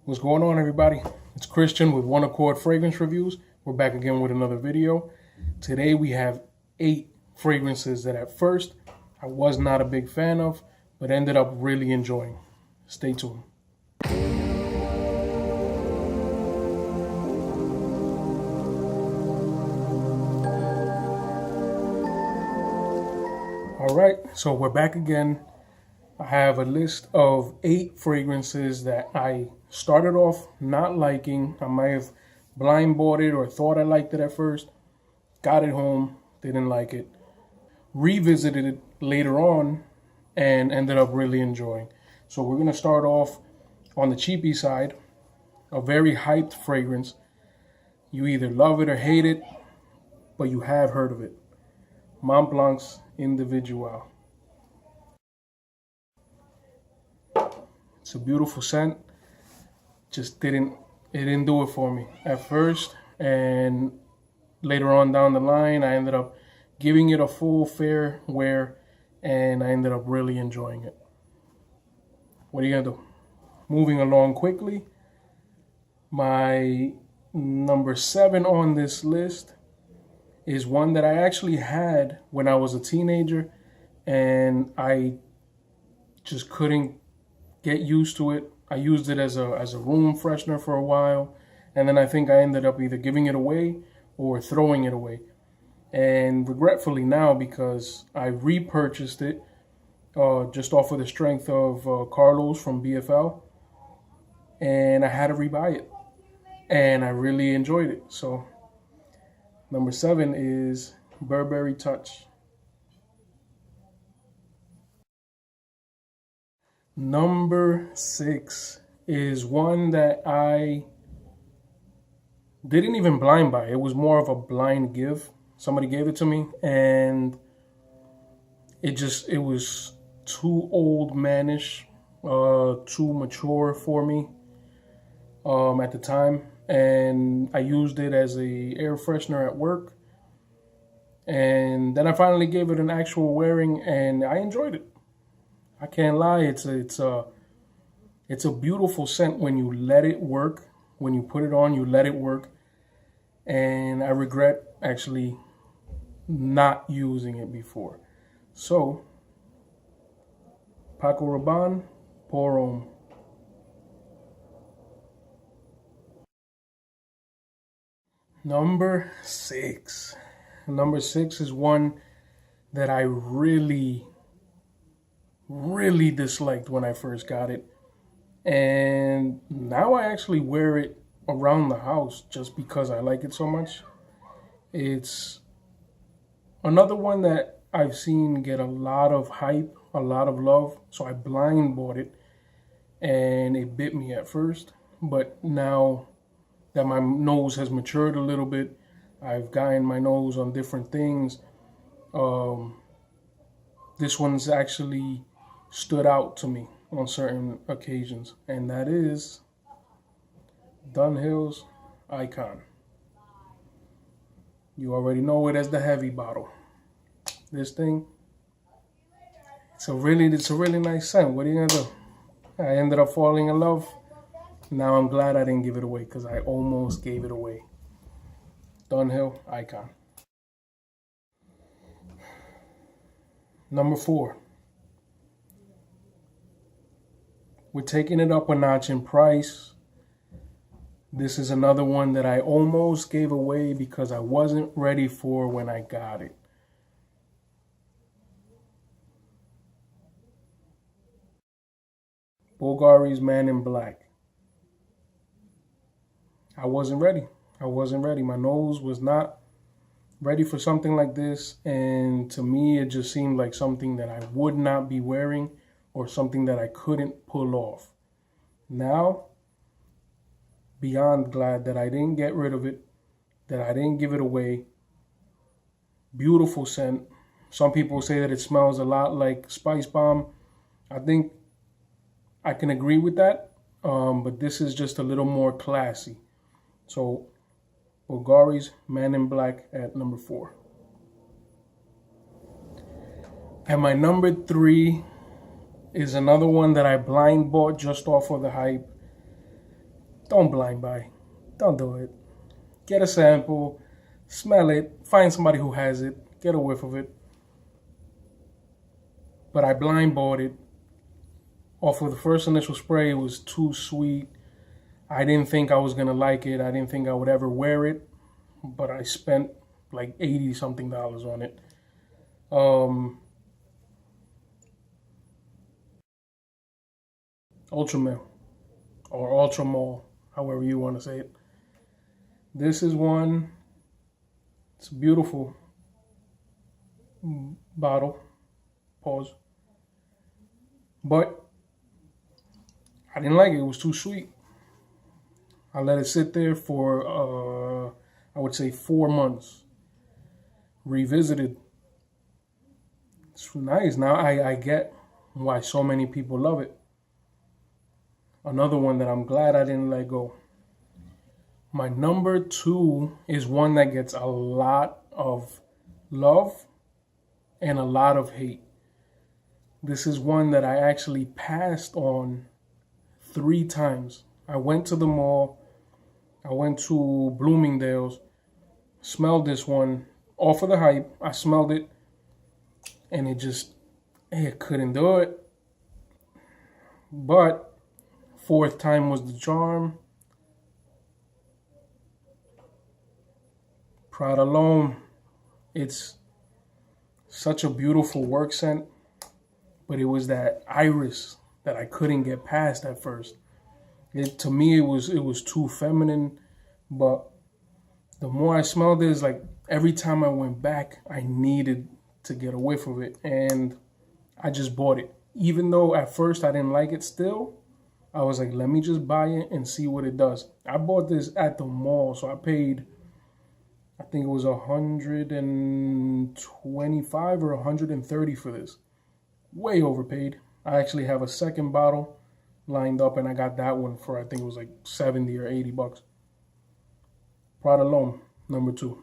What's going on, everybody? It's Christian with One Accord Fragrance Reviews. We're back again with another video. Today we have 8 fragrances that at first I was not a big fan of, but ended up really enjoying. Stay tuned. All right, so we're back again. I have a list of 8 fragrances that I started off not liking. I might have blind bought it or thought I liked it at first. Got it home, didn't like it. Revisited it later on and ended up really enjoying. So we're going to start off on the cheapy side. A very hyped fragrance. You either love it or hate it, but you have heard of it. Mont Blanc's Individual. It's a beautiful scent. Just didn't do it for me at first, and later on down the line I ended up giving it a full fair wear and I ended up really enjoying it. What are you gonna do? Moving along quickly, my number 7 on this list is one that I actually had when I was a teenager and I just couldn't get used to it. I used it as a room freshener for a while, and then I think I ended up either giving it away or throwing it away. And regretfully now, because I repurchased it just off of the strength of Carlos from BFL, and I had to rebuy it, and I really enjoyed it. So number 7 is Burberry Touch. Number 6 is one that I didn't even blind buy. It was more of a blind give. Somebody gave it to me and it was too old manish, too mature for me at the time. And I used it as a air freshener at work. And then I finally gave it an actual wearing and I enjoyed it. I can't lie, it's a beautiful scent when you let it work. When you put it on, you let it work. And I regret actually not using it before. So, Paco Rabanne, Pour Homme. Number 6. Number 6 is one that I really disliked when I first got it, and now I actually wear it around the house just because I like it so much. It's another one that I've seen get a lot of hype, a lot of love, so I blind bought it and it bit me at first, but now that my nose has matured a little bit, I've gotten my nose on different things, this one's actually stood out to me on certain occasions, and that is Dunhill's Icon. You already know it as the heavy bottle. This thing, it's a really nice scent. What are you gonna do? I ended up falling in love. Now I'm glad I didn't give it away because I almost gave it away. Dunhill Icon. Number 4. We're taking it up a notch in price. This is another one that I almost gave away because I wasn't ready for when I got it. Bulgari's Man in Black. I wasn't ready. My nose was not ready for something like this, and to me it just seemed like something that I would not be wearing or something that I couldn't pull off. Now, beyond glad that I didn't get rid of it, that I didn't give it away. Beautiful scent. Some people say that it smells a lot like Spice Bomb. I think I can agree with that, but this is just a little more classy. So, Bulgari's Man in Black at number 4. And my number 3 is another one that I blind bought just off of the hype. don't blind buy. Don't do it. Get a sample, smell it, find somebody who has it, get a whiff of it. But I blind bought it. Off of the first initial spray, it was too sweet. I didn't think I was gonna like it. I didn't think I would ever wear it, but I spent like $80 something on it. Ultramel or Ultramol, however you want to say it. This is one. It's a beautiful bottle. Pause. But I didn't like it. It was too sweet. I let it sit there for, I would say 4 months. Revisited. It's nice. Now I get why so many people love it. Another one that I'm glad I didn't let go. My number 2 is one that gets a lot of love and a lot of hate. This is one that I actually passed on 3 times. I went to the mall. I went to Bloomingdale's, smelled this one, all for the hype. I smelled it, and it couldn't do it. But 4th time was the charm. Prada L'Homme. It's such a beautiful work scent, but it was that iris that I couldn't get past at first. To me, it was too feminine, but the more I smelled it, it's like every time I went back, I needed to get a whiff of it, and I just bought it. Even though at first I didn't like it still, I was like, let me just buy it and see what it does. I bought this at the mall, so I paid, I think it was $125 or $130 for this. Way overpaid. I actually have a second bottle lined up, and I got that one for, I think it was like 70 or 80 bucks. Prada L'Homme, number 2.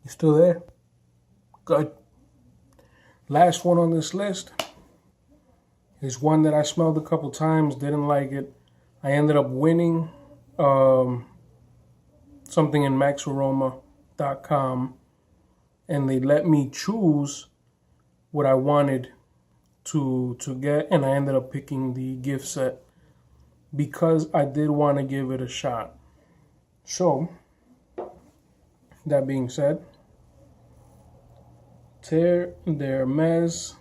You still there? Good. Last one on this list is one that I smelled a couple times, didn't like it. I ended up winning something in maxaroma.com, and they let me choose what I wanted to get, and I ended up picking the gift set because I did want to give it a shot. So, that being said, Terre d'Hermès,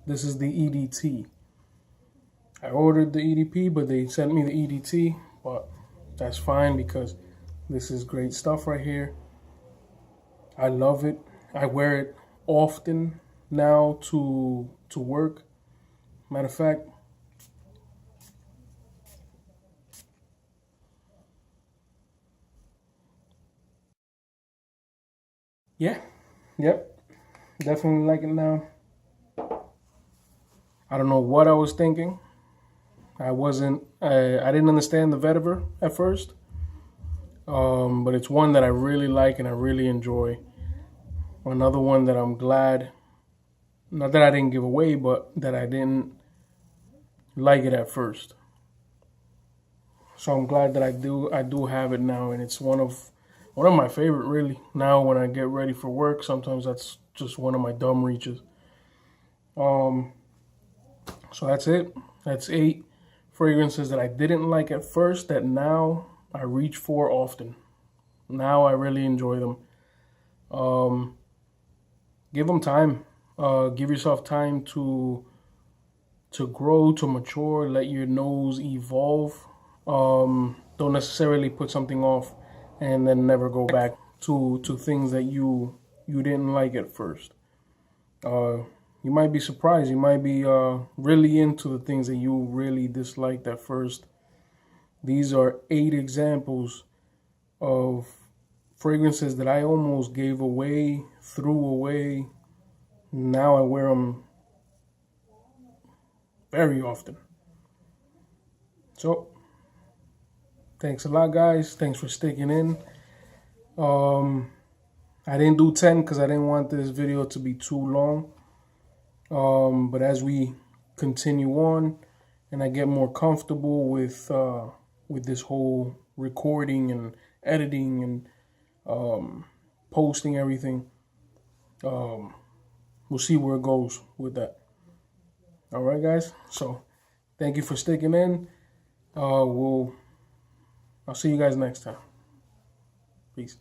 this is the EDT. I ordered the EDP, but they sent me the EDT, but that's fine because this is great stuff right here. I love it. I wear it often now to work. Matter of fact, yep, definitely like it now. I don't know what I was thinking. I didn't understand the vetiver at first, but it's one that I really like and I really enjoy. Another one that I'm glad, not that I didn't give away, but that I didn't like it at first. So I'm glad that I do have it now, and it's one of my favorite, really. Now when I get ready for work, sometimes that's just one of my dumb reaches. So that's it. That's 8 fragrances that I didn't like at first that now I reach for often. Now I really enjoy them. Give them time. Give yourself time to grow, to mature, let your nose evolve. Don't necessarily put something off and then never go back to things that you didn't like at first. You might be surprised. You might be really into the things that you really disliked at first. These are 8 examples of fragrances that I almost gave away, threw away. Now I wear them very often. So, thanks a lot, guys. Thanks for sticking in. I didn't do 10 because I didn't want this video to be too long. But as we continue on and I get more comfortable with this whole recording and editing and posting everything, we'll see where it goes with that. All right, guys. So thank you for sticking in. I'll see you guys next time. Peace.